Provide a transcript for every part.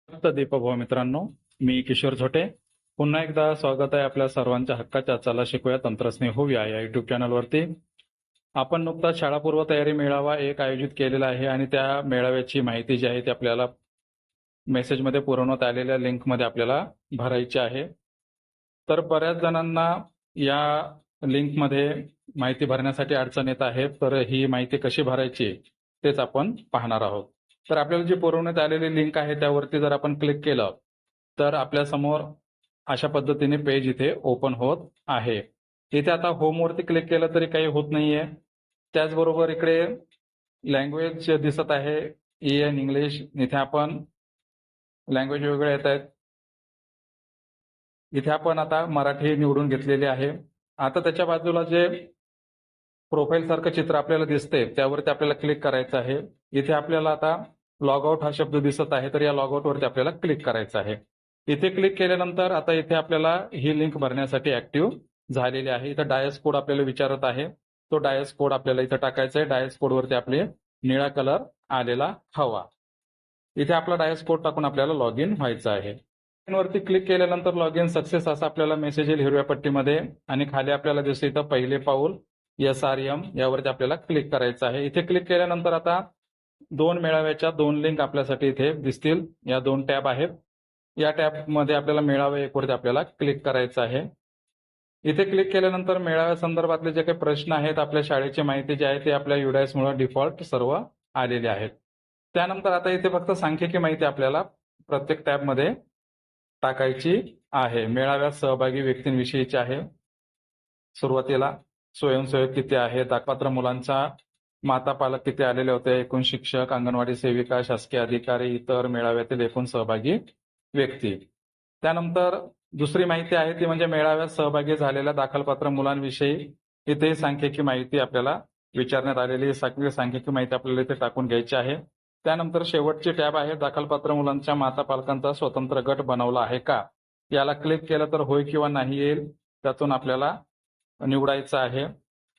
दीपभाऊ मित्रांनो, मी किशोर झोटे. पुन्हा एकदा स्वागत आहे आपल्या सर्वांच्या हक्काच्या चला शिकूया तंत्रस्नेह होऊया या युट्यूब चॅनलवरती. आपण नुकताच शाळापूर्व तयारी मेळावा एक आयोजित केलेला आहे आणि त्या मेळाव्याची माहिती जी आहे ती आपल्याला मेसेजमध्ये पुरवण्यात आलेल्या लिंकमध्ये आपल्याला भरायची आहे. तर बऱ्याच जणांना या लिंकमध्ये माहिती भरण्यासाठी अडचण येत आहे. तर ही माहिती कशी भरायची तेच आपण पाहणार आहोत. तर आपल्याला जी पुरवण्यात आलेली लिंक आहे त्यावरती जर आपण क्लिक केलं तर आपल्या समोर अशा पद्धतीने पेज इथे ओपन होत आहे. इथे आता होमवरती क्लिक केलं तरी काही होत नाहीये. त्याचबरोबर इकडे लँग्वेज दिसत आहे इन इंग्लिश. इथे आपण लँग्वेज वेगळे येत आहेत. इथे आपण आता मराठी निवडून घेतलेली आहे. आता त्याच्या बाजूला जे प्रोफाईल सारखं चित्र आपल्याला दिसते त्यावरती आपल्याला क्लिक करायचं आहे. इथे आपल्याला आता लॉग आउट हा शब्द दिसत आहे, तर या लॉग आउट वरती आपल्याला क्लिक करायचं आहे. इथे क्लिक केल्यानंतर आता इथे आपल्याला ही लिंक भरण्यासाठी ऍक्टिव्ह झालेली आहे. इथं डायस कोड आपल्याला विचारत आहे. तो डायस कोड आपल्याला इथं टाकायचा आहे. डायस कोड वरती आपले निळा कलर आलेला हवा. इथे आपला डायस कोड टाकून आपल्याला लॉग इन व्हायचं आहे. वरती क्लिक केल्यानंतर लॉग इन सक्सेस असा आपल्याला मेसेज येईल हिरव्या पट्टीमध्ये आणि खाली आपल्याला दिसतं इथं पहिले पाऊल SRM यावरती आपल्याला क्लिक करायचं आहे. इथे क्लिक केल्यानंतर आता दोन मेळाव्याच्या दोन लिंक आपल्यासाठी इथे दिसतील. या दोन टॅब आहेत. या टॅब मध्ये आपल्याला मेळावा एक वरती आपल्याला क्लिक करायचं आहे. इथे क्लिक केल्यानंतर मेळाव्या संदर्भातले जे काही प्रश्न आहेत आपल्या शाळेची माहिती जी आहे ते आपल्या UDIS मुळे डिफॉल्ट सर्व आलेले आहेत. त्यानंतर आता इथे फक्त सांख्यिकी माहिती आपल्याला प्रत्येक टॅब मध्ये टाकायची आहे. मेळाव्यात सहभागी व्यक्तींविषयीची आहे. सुरुवातीला स्वयंसेवक किती आहेत, दाखपात्र मुलांचा माता पालक किती आलेले होते, एकूण शिक्षक, अंगणवाडी सेविका, शासकीय अधिकारी, इतर मेळाव्यातील एकूण सहभागी व्यक्ती. त्यानंतर दुसरी माहिती आहे ती म्हणजे मेळाव्यात सहभागी झालेल्या दाखलपात्र मुलांविषयी इथे सांख्यिकी माहिती आपल्याला विचारण्यात आलेली सांख्यिकी माहिती आपल्याला इथे टाकून घ्यायची आहे. त्यानंतर शेवटची टॅब आहे दाखलपात्र मुलांच्या माता पालकांचा स्वतंत्र गट बनवला आहे का. याला क्लिक केलं तर होय किंवा नाही येईल, त्यातून आपल्याला निवडायचं आहे.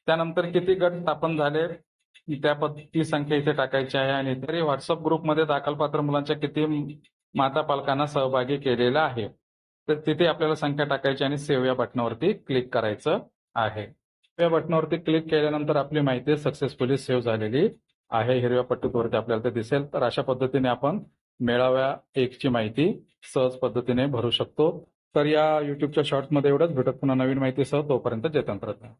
त्यानंतर किती गट स्थापन झाले ती संख्या इथे टाकायची आहे आणि तरी व्हॉट्सअप ग्रुपमध्ये दाखलपात्र मुलांच्या किती माता पालकांना सहभागी केलेला आहे तर तिथे आपल्याला संख्या टाकायची आणि सेव्ह या बटनावरती क्लिक करायचं आहे. या बटनावरती क्लिक केल्यानंतर आपली माहिती सक्सेसफुली सेव्ह झालेली आहे. हिरव्या पट्टीवरती आपल्याला ते दिसेल. तर अशा पद्धतीने आपण मेळाव्या एकची माहिती सहज पद्धतीने भरू शकतो. तर या युट्यूबच्या शॉर्ट्समध्ये एवढंच. भेटत पुन्हा नवीन माहितीसह. तोपर्यंत जय तंत्रज्ञान.